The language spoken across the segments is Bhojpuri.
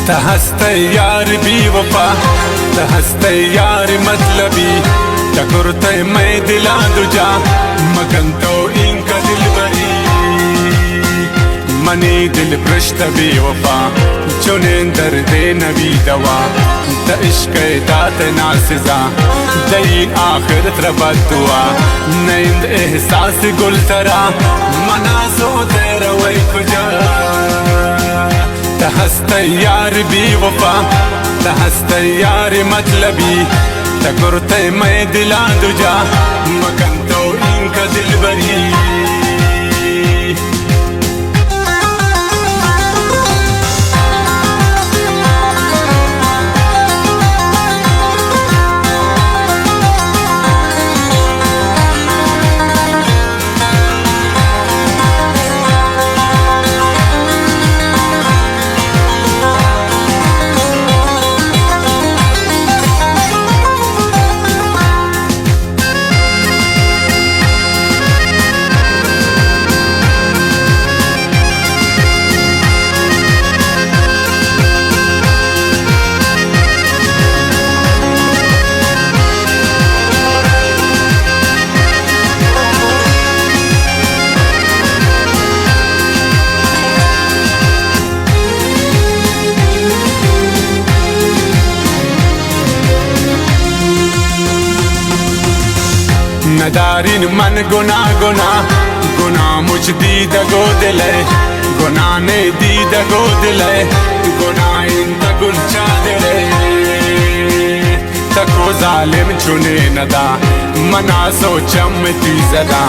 हंसते यार बेवफा हंसते यार मतलबी टकुरते मैं दिला दुजा मगन तो इनका दिल बरी मनी दिल पृष्ठ बेवफा चुनेंदर दे नबी दवा द इश्क दात नासिजा दई आखिरत रबत दुआ नैंद एहसास गुल तरा मनासो तेरा वही खुजा हंसते यार बेवफा हंसते यार मतलबी टकुरते मैं दिला दुजा मगन तो इनका दिल बरी नदारिन मन गुना गुना गुना मुझ दीद गो दिले गुना ने दीद गो दिले गुना इन गुलचा दिले तको जालिम चुने नदा मना सोचमती जरा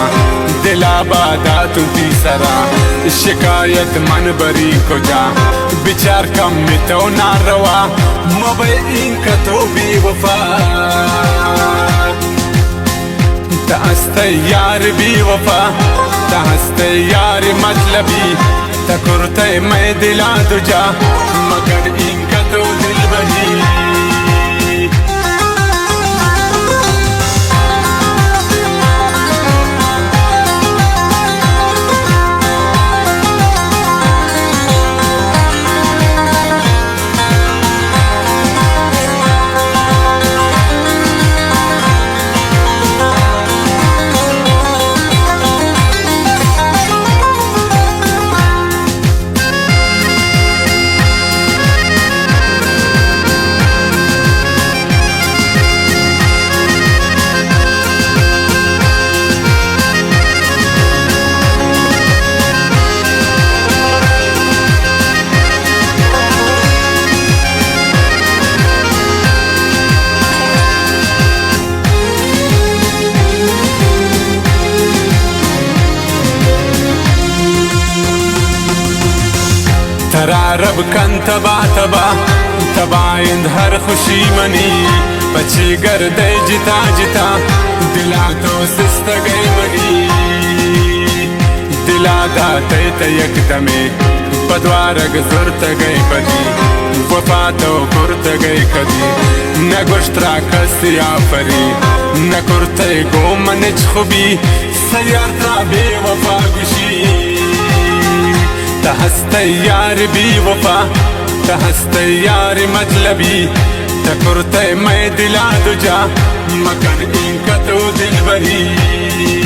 दिला बादा तुती सरा शिकायत मन बरी को जा विचार कम में तो ना रवा मबे इनका तो बेवफा हंसते यार बेवफा हंसते यार मतलबी टकुरते मैं दिला दुजा मगर इनका तो दिल बरी तरा रब कन तबा तबा तबाइंद हर खुशी मनी बची गर दे जिता जिता दिला तो सिस्त गई मनी दिला दाते तयक दमे पद्वारग जुरत गई बदी वफा तो कुर्त गई कदी न गुश्तरा कसिया फरी न कुर्ते गो मनच खुबी सयाता बेवफा गुशी हंसते यार बेवफा हंसते यार मतलबी टकुरते मैं दिला दुजा मगर इनका तो दिल बरी